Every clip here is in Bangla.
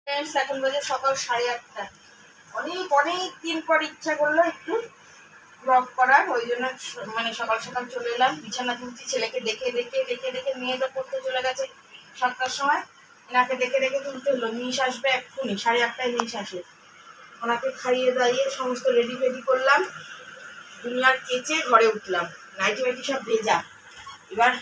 ফ্রেন্ডস, এখন বাজে সকাল 8:30। অনেক অনেক দিন পর ইচ্ছা করলো একটু ব্লগ করার, ওই জন্য মানে সকাল সকাল চলে এলাম। বিছানা তুলছি, ছেলেকে দেখে দেখে দেখে দেখে মেয়েটা পড়তে চলে গেছে 7টার সময়। এনাকে দেখে দেখে তুলতে হলো। মিস আসবে এক্ষুনি, 8:30টায় মিস আসে। ওনাকে খাইয়ে দাইয়ে সমস্ত রেডি ফেডি করলাম, দুনিয়ার কেচে ঘরে উঠলাম। নাইটি ফাইটি সব ভেজা। এবার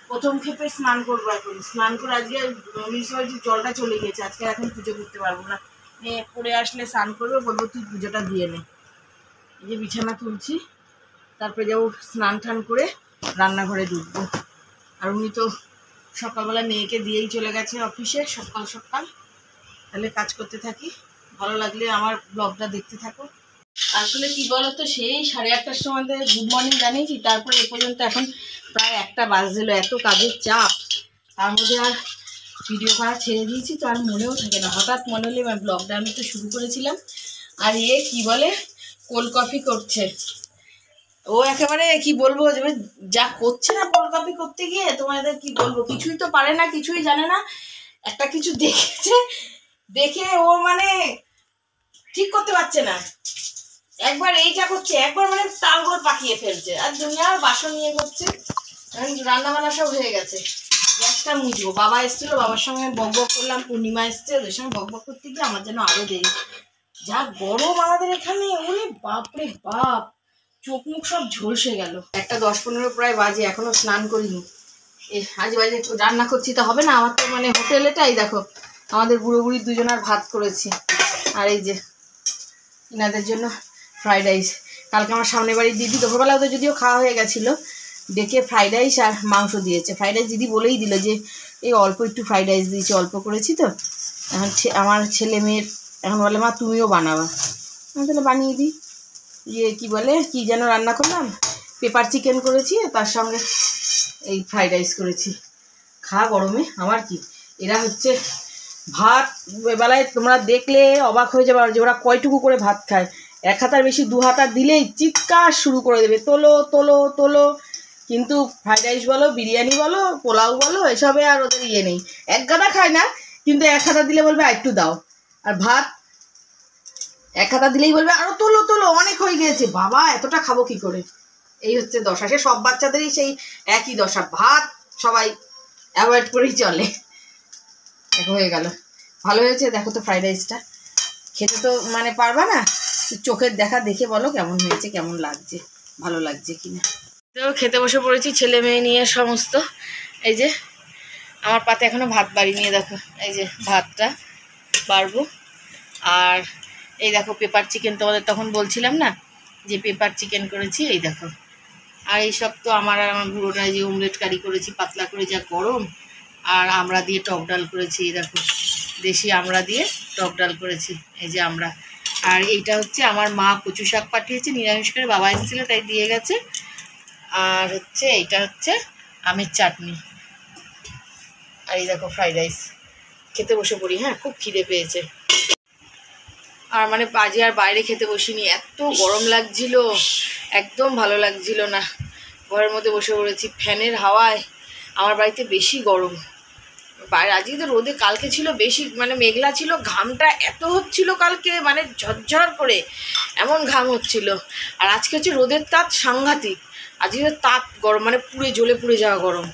প্রথম ক্ষেপে স্নান করবো। এখন স্নান করে আজকে মিউনিসিপালিটির জলটা চলে গেছে, আজকে এখন পুজো করতে পারবো না। মেয়ে পড়ে আসলে স্নান করবে, বলবো তুই পুজোটা দিয়ে নে। এই যে বিছানা তুলছি, তারপরে যাবো স্নান টান করে রান্নাঘরে ঢুকবো। আর উনি তো সকালবেলা মেয়েকে দিয়েই চলে গেছে অফিসে সকাল সকাল। তাহলে কাজ করতে থাকি, ভালো লাগলে আমার ব্লগটা দেখতে থাকো। আসলে কি বলতো, সেই 8:30টার সময় গুড মর্নিং জানিয়েছি, তারপরে এ পর্যন্ত এখন প্রায় 1টা বাজছিল। এত কাজের চাপ, তার মধ্যে আর ভিডিও করা ছেড়ে দিয়েছি, তো আর মনেও থাকে না। হঠাৎ মনে হলে ব্লগটা আমি তো শুরু করেছিলাম। আর কি বলে, কোল্ড কফি করছে ও। একেবারে কি বলবো, যা করছে না কোল্ড কফি করতে গিয়ে, তোমাদের কি বলবো, কিছুই তো পারে না, কিছুই জানে না। একটা কিছু দেখেছে, দেখে ও মানে ঠিক করতে পারছে না। একবার এইটা করছে, একবার মানে তালগোল পাকিয়ে ফেলছে, আর দুনিয়ার বাসন নিয়ে করছে। রান্না বান্না সব হয়ে গেছে, গ্যাসটা মুছবো। বাবা এসেছিল, বাবার সঙ্গে বক বক করলাম। পূর্ণিমা এসছে, ওদের সঙ্গে বক বক করতে গিয়ে আমার যেন আরো দেরি। যা গরম আমাদের এখানে, ওরে বাপরে বাপ, চোখ মুখ সব ঝলসে গেল। 1:10-15 প্রায় বাজে, এখনো স্নান করিনি। আজ বাজে রান্না করছি, তা হবে না আমার তো, মানে হোটেলেটাই দেখো, আমাদের বুড়ো বুড়ি দুজনার ভাত করেছি। আর এই যে এনাদের জন্য ফ্রাইড রাইস। কালকে আমার সামনে বাড়ির দিদি, দুপুরবেলা ওদের যদিও খাওয়া হয়ে গেছিলো, ডেকে ফ্রাইড রাইস আর মাংস দিয়েছে। ফ্রাইড রাইস দিদি বলেই দিল যে এই অল্প একটু ফ্রাইড রাইস দিয়েছি, অল্প করেছি তো। এখন আমার ছেলে মেয়ের এখন বলে মা তুমিও বানাবা, আমি তাহলে বানিয়ে দিই। কি বলে, কি যেন রান্না করলাম, পেপার চিকেন করেছি, তার সঙ্গে এই ফ্রাইড রাইস করেছি। গরমে আমার কি, এরা হচ্ছে ভাত বেলায় তোমরা দেখলে অবাক হয়ে যাবে যে ওরা কয়টুকু করে ভাত খায়। 1 হাতার বেশি 2 হাতা দিলেই চিৎকার শুরু করে দেবে, তোলো তোলো তোলো। কিন্তু ফ্রাইড রাইস বলো, বিরিয়ানি বলো, পোলাও বলো, এসবে আর ওদের নেই। 1 গাদা খায় না, কিন্তু 1 হাতা দিলে বলবে একটু দাও। আর ভাত 1 হাতা দিলেই বলবে আরো তোলো তোলো, অনেক হয়ে গিয়েছে। বাবা এতটা খাবো কি করে? এই হচ্ছে দশা। সে সব বাচ্চাদেরই সেই একই দশা, ভাত সবাই অ্যাভয়েড করেই চলে। হয়ে গেল, ভালো হয়েছে। দেখো তো ফ্রাইড রাইসটা খেতে তো মানে পারবা না, চোখের দেখা দেখে বলো কেমন হয়েছে, কেমন লাগছে, ভালো লাগছে কিনা। তো খেতে বসে পড়েছি ছেলে মেয়ে নিয়ে সমস্ত। এই যে আমার পাতে এখনো ভাত বাড়িনি, দেখো এই যে ভাতটা বাড়বো। আর এই দেখো পেপার চিকেন, তোমাদের তখন বলছিলাম না যে পেপার চিকেন করেছি, এই দেখো। আর এইসব তো আমার বুড়োটায় যে অমলেট কারি করেছি পাতলা করে, যা গরম। আর আমড়া দিয়ে টক ডাল করেছি, এই দেখো দেশি আমড়া দিয়ে টক ডাল করেছি, এই যে আমরা। আর এইটা হচ্ছে আমার মা কচু শাক পাঠিয়েছে নিরামিষ করে, বাবা এসেছিলো তাই দিয়ে গেছে। আর হচ্ছে এইটা হচ্ছে আমের চাটনি। আর এই দেখো ফ্রাইড রাইস। খেতে বসে পড়ি, হ্যাঁ খুব খিদে পেয়েছে। আর মানে বাজে আর বাইরে খেতে বসিনি, এত গরম লাগছিল, একদম ভালো লাগছিল না। ঘরের মধ্যে বসে পড়েছি ফ্যানের হাওয়ায়। আমার বাড়িতে বেশি গরম বাইরে। আজকে তো রোদে, কালকে ছিল বেশি, মানে মেঘলা ছিল, ঘামটা এত হচ্ছিল কালকে, মানে ঝরঝর করে এমন ঘাম হচ্ছিল। আর আজকে হচ্ছে রোদের তাপ সাংঘাতিক। আজকে তাপ গরম, মানে পুড়ে জ্বলে পুড়ে যাওয়া গরম।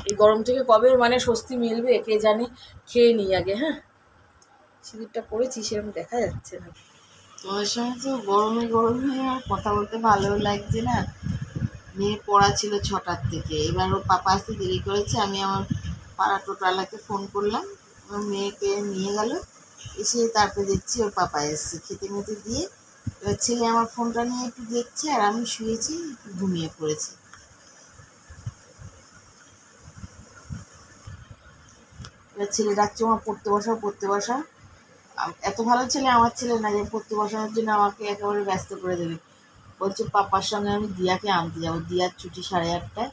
এই গরম থেকে কবে মানে স্বস্তি মিলবে কে জানে। খেয়ে নিই আগে। হ্যাঁ, সিঁদুরটা পরেছি সেরকম দেখা যাচ্ছে না। তোমার সঙ্গে তো গরমে গরমে আর কথা বলতে ভালো লাগছে না। মেয়ে পড়া ছিল 6টার থেকে, এবার ওর পাপা আসতে দেরি করেছে। আমি আমার পাড়া টোটোওয়ালাকে ফোন করলাম, আমার মেয়েকে নিয়ে গেল। এসে তারপরে দেখছি ওর পাপা এসছে, খেতে মেতে দিয়ে এবার ছেলে আমার ফোনটা নিয়ে একটু দেখছে, আর আমি শুয়েছি, একটু ঘুমিয়ে পড়েছি। এবার ছেলে ডাকছে আমার পড়তে বসাও পড়তে বসাও। এত ভালো ছেলে আমার ছেলে না যে পড়তে বসানোর জন্য আমাকে একেবারে ব্যস্ত করে দেবে। বলছে পাপার সঙ্গে আমি দিয়াকে আনতে যাবো, দিয়ার ছুটি 8:30টায়,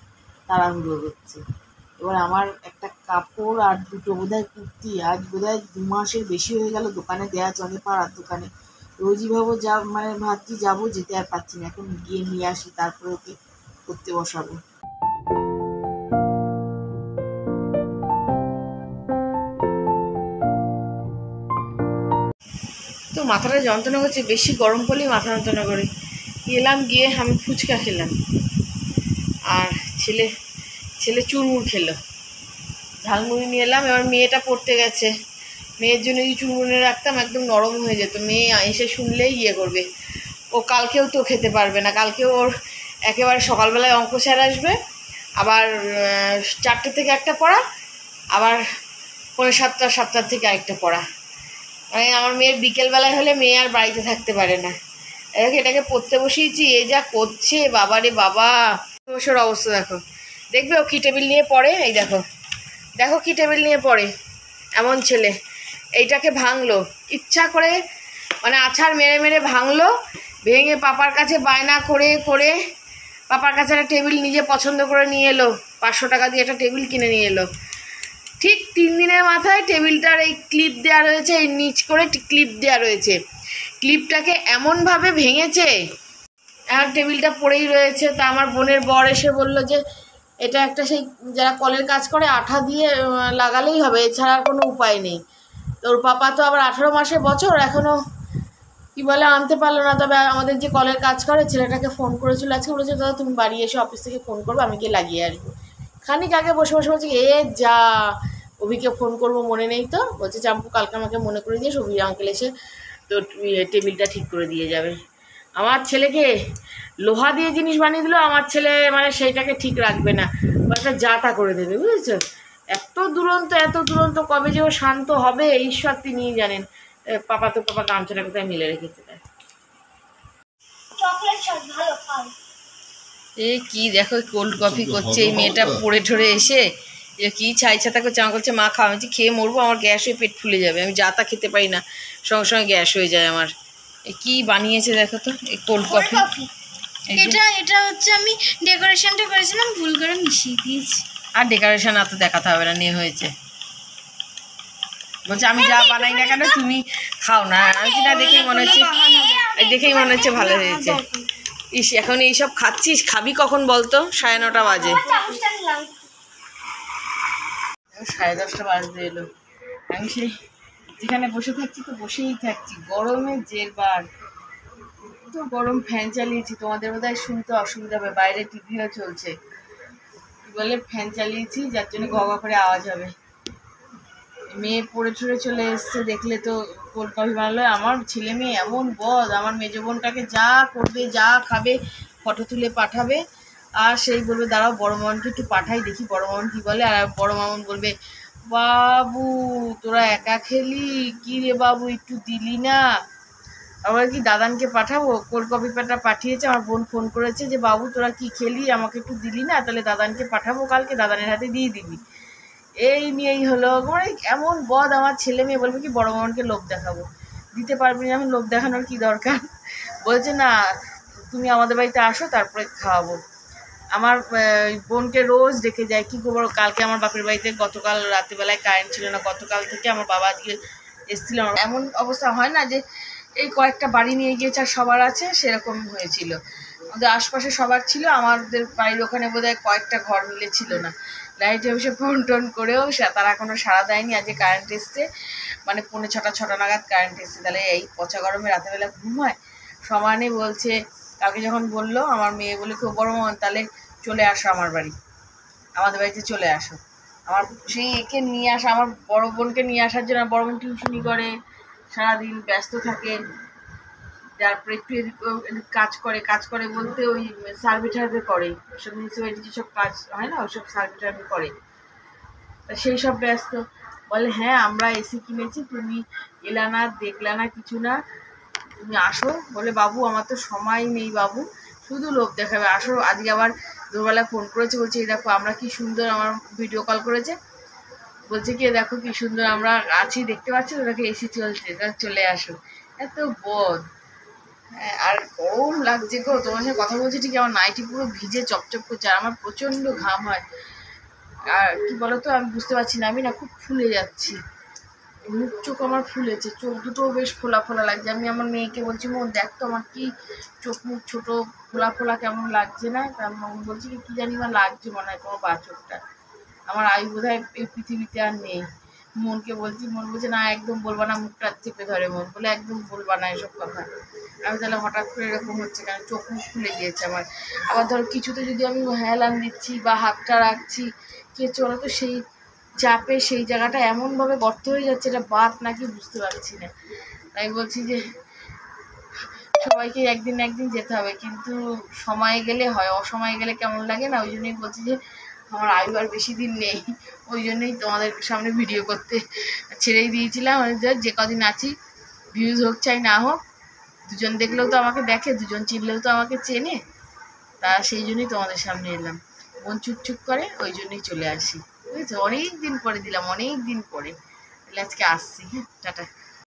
তাড়াহুড়ো করছে। এবার আমার একটা কাপড় আর দুটো বোধহয় কুর্তি, আজ বোধহয় 2 মাসের বেশি হয়ে গেল দোকানে দেওয়া, চলে পাড়ার দোকানে। রোজই ভাবো যা, মানে ভাবছি যাবো, যেতে আর পারছি না। এখন গিয়ে নিয়ে আসি, তারপরে ওকে পড়তে বসাবো। তো মাথাটা যন্ত্রণা করছে, বেশি গরম পড়লেই মাথা যন্ত্রণা করে। গেলাম, গিয়ে আমি ফুচকা খেলাম, আর ছেলে ছেলে চুরমুর খেলো, ঝালমুড়ি নিয়ে এলাম। এবার মেয়েটা পড়তে গেছে, মেয়ের জন্য যদি চুরমুড়ি রাখতাম একদম নরম হয়ে যেত, মেয়ে এসে শুনলেই ইয়ে করবে। ও কালকেও তো খেতে পারবে না, কালকেও ওর একেবারে সকালবেলায় অঙ্ক স্যার আসবে, আবার 4টে থেকে একটা পড়া, আবার 6:45 7টার থেকে আরেকটা পড়া। মানে আমার মেয়ের বিকেলবেলায় হলে মেয়ে আর বাড়িতে থাকতে পারে না। এটাকে পড়তে বসিয়েছি, এ যা করছে বাবা রে বাবা, বসের অবস্থা দেখো। দেখবে ও কী টেবিল নিয়ে পড়ে, এই দেখো দেখো কী টেবিল নিয়ে পড়ে, এমন ছেলে। এইটাকে ভাঙলো ইচ্ছা করে, মানে আছাড় মেরে মেরে ভাঙলো, ভেঙে পাপার কাছে বায়না করে করে পাপার কাছে একটা টেবিল নিজে পছন্দ করে নিয়ে এলো, 500 টাকা দিয়ে একটা টেবিল কিনে নিয়ে এলো। ঠিক 3 দিনের মাথায় টেবিলটার এই ক্লিপ দেওয়া রয়েছে, এই নিচ করে ক্লিপ দেওয়া রয়েছে, ক্লিপটাকে এমনভাবে ভেঙেছে, আর টেবিলটা পড়েই রয়েছে। তা আমার বোনের বর এসে বলল যে এটা একটা সেই যারা কলের কাজ করে আঠা দিয়ে লাগালেই হবে, এছাড়া কোনো উপায় নেই। তোর পাপা তো আবার 18 মাসের বছর, এখনও কী বলে আনতে পারলো না। তবে আমাদের যে কলের কাজ করে ছেলেটাকে ফোন করেছিল আজকে, বলেছে দাদা তুমি বাড়ি এসে অফিস থেকে ফোন করবে, আমি গিয়ে লাগিয়ে আসবো। খানিক আগে বসে বসে বলছি যা অভিকে ফোন করবো মনে নেই তো, বলছে চাম্পু কালকে আমাকে মনে করে দিয়েছে, অভি আঙ্কেল এসে তো টেবিলটা ঠিক করে দিয়ে যাবে। আমার ছেলেকে লোহা দিয়ে জিনিস বানিয়ে দিল, আমার ছেলে মানে সেইটাকে ঠিক রাখবে না, একটা যাতা করে দেবে, বুঝেছো? এত দুরন্ত কবে যে ও শান্ত হবে ঈশ্বর তিনিই জানেন। পাপা গামছাটা কোথায় মিলে রেখেছে। এ কি দেখো কোল্ড কফি করছে এই মেয়েটা পড়ে ঠরে এসে, যে কী ছাতা করছে, আমার করছে মা খাওয়া, আমি খেয়ে মরবো, আমার গ্যাস হয়ে পেট ফুলে যাবে, আমি যা তা খেতে পারি না, সঙ্গে সঙ্গে গ্যাস হয়ে যায় আমার। কি বানিয়েছে দেখো তো, এই কোল্ড কফি। এটা হচ্ছে আমি ডেকোরেশনটা করেছিলাম, ভুল করে মিশিয়ে দিয়েছি। আর ডেকোরেশন এত দেখাতে হবে না, নিয়ে হয়েছে। বলছে আমি যা বানাই না কেন তুমি খাও না, আমি না দেখেই মনে হচ্ছে ভালো হয়েছে। ইস এখন এইসব খাচ্ছিস, খাবি কখন বলতো? 9:30 বাজে, 10:30 বাজতে এলো। আমি সেই যেখানে বসে থাকছি তো বসেই থাকছি, গরমে জেরবার, তো গরম ফ্যান চালিয়েছি, তোমাদের বোধহয় শুনতে অসুবিধা হবে, বাইরে টিভিও চলছে, কি বলে ফ্যান চালিয়েছি যার জন্য গগা করে আওয়াজ হবে। মেয়ে পড়ে ঠরে চলে এসছে, দেখলে তো কোল্ড কফি বানালো। আমার ছেলে মেয়ে এমন বদ, আমার মেজো বোনটাকে যা করবে যা খাবে ফটো তুলে পাঠাবে, আর সেই বলবে দাঁড়াও বড় মামনকে একটু পাঠাই দেখি বড় মামন কী বলে, আর বড় মামন বলবে বাবু তোরা একা খেলি কী রে বাবু একটু দিলি না। আবার কি দাদানকে পাঠাবো, কোল্ড কফি পাঠিয়েছে, আমার বোন ফোন করেছে যে বাবু তোরা কি খেলি আমাকে একটু দিলি না, তাহলে দাদানকে পাঠাবো, কালকে দাদানের হাতে দিয়ে দিবি। এই নিয়েই হলো, মানে এমন বদ আমার ছেলে মেয়ে। বলবে কি বড় মামনকে লোভ দেখাবো, দিতে পারবি না, এখন লোভ দেখানোর কি দরকার। বলছে না তুমি আমাদের বাড়িতে আসো তারপরে খাওয়াবো। আমার বোনকে রোজ ডেকে যায়, কী করবো, কালকে আমার বাপের বাড়িতে গতকাল রাত্রিবেলায় কারেন্ট ছিল না, গতকাল থেকে আমার বাবা আজকে এসেছিল। এমন অবস্থা হয় না যে এই কয়েকটা বাড়ি নিয়ে গিয়েছে আর সবার আছে, সেরকম হয়েছিল। আমাদের আশপাশে সবার ছিল, আমাদের বাড়ির ওখানে বোধহয় কয়েকটা ঘর মিলে ছিল না। লাইটে বসে ফোন টোন করেও তারা কোনো সাড়া দেয়নি। আজকে কারেন্ট এসছে, মানে 6:45 নাগাদ কারেন্ট এসছে, তাহলে এই পচা গরমে রাতেরবেলা ঘুম হয়? সমানে বলছে, কালকে যখন বললো আমার মেয়ে বলে খুব বড় মন তাহলে চলে আসো আমার বাড়ি, আমাদের বাড়িতে চলে আসো। আমার সেই একে নিয়ে আসা, আমার বড় বোনকে নিয়ে আসার জন্য, বড় বোন টিউশনি করে সারাদিন ব্যস্ত থাকে, তারপরে একটু কাজ করে বলতে ওই সার্ভে টার্ভে করে, সব মিউনিসিপ্যালিটি যেসব কাজ হয় না ওসব সার্ভে টার্ভে করে, তা সেই সব ব্যস্ত। বলে হ্যাঁ আমরা এসি কিনেছি, তুমি এলা না দেখলা না কিছু না, তুমি আসো। বলে বাবু আমার তো সময় নেই বাবু, শুধু লোভ দেখাবে, আসো। আজকে আবার দুপুরবেলা ফোন করেছে, বলছে এই দেখো আমরা কি সুন্দর, আমার ভিডিও কল করেছে, বলছে কি দেখো কি সুন্দর আমরা আছি, দেখতে পাচ্ছি তো, দেখো এসি চলছে, চলে আসো। এত বদ। আর গরম লাগছে গো, তোমার সাথে কথা বলছি ঠিক আমার নাইটি পুরো ভিজে চপচপ করছে, আর আমার প্রচণ্ড ঘাম হয়। আর কি বলতো আমি বুঝতে পারছি না, আমি না খুব ফুলে যাচ্ছি, মুখ চোখ আমার ফুলেছে, চোখ দুটোও বেশ ফোলা ফোলা লাগছে। আমি আমার মেয়েকে বলছি মন দেখ তো আমার কি চোখ মুখ ছোটো ফোলা ফোলা কেমন লাগছে না, তার মন বলছি কি জানি আমার লাগছে, মনে হয় তোমার বাছরটা, আমার আয়ু বোধ হয় এই পৃথিবীতে আর নেই। মনকে বলছি, মন বলছে না একদম বলবা না, মুখটা চেপে ধরে মন, বলে একদম বলবা না এসব কথা। আমি তাহলে হঠাৎ করে এরকম হচ্ছে কেন, চোখ মুখ খুলে গিয়েছে আমার। আবার ধরো কিছুতে যদি আমি হেলান দিচ্ছি বা হাতটা রাখছি, কে চলো তো সেই চাপে সেই জায়গাটা এমনভাবে গর্ত হয়ে যাচ্ছে, এটা বাত নাকি বুঝতে পারছি না। তাই বলছি যে সবাইকে একদিন না একদিন যেতে হবে, কিন্তু সময়ে গেলে হয়, অসময়ে গেলে কেমন লাগে না। ওই জন্যই বলছি যে আমার আয়ু আর বেশি দিন নেই, ওই জন্যই তোমাদের সামনে ভিডিও করতে ছেড়েই দিয়েছিলাম। যে কদিন আছি, ভিউজ হোক চাই না হোক, দুজন দেখলেও তো আমাকে দেখে, দুজন চিনলেও তো আমাকে চেনে, তা সেই জন্যই তোমাদের সামনে এলাম। মন চুপচুপ করে, ওই জন্যই চলে আসি, বুঝেছো? অনেক দিন পরে দিলাম, অনেক দিন পরে। তাহলে আজকে আসছি, হ্যাঁ, টাটা।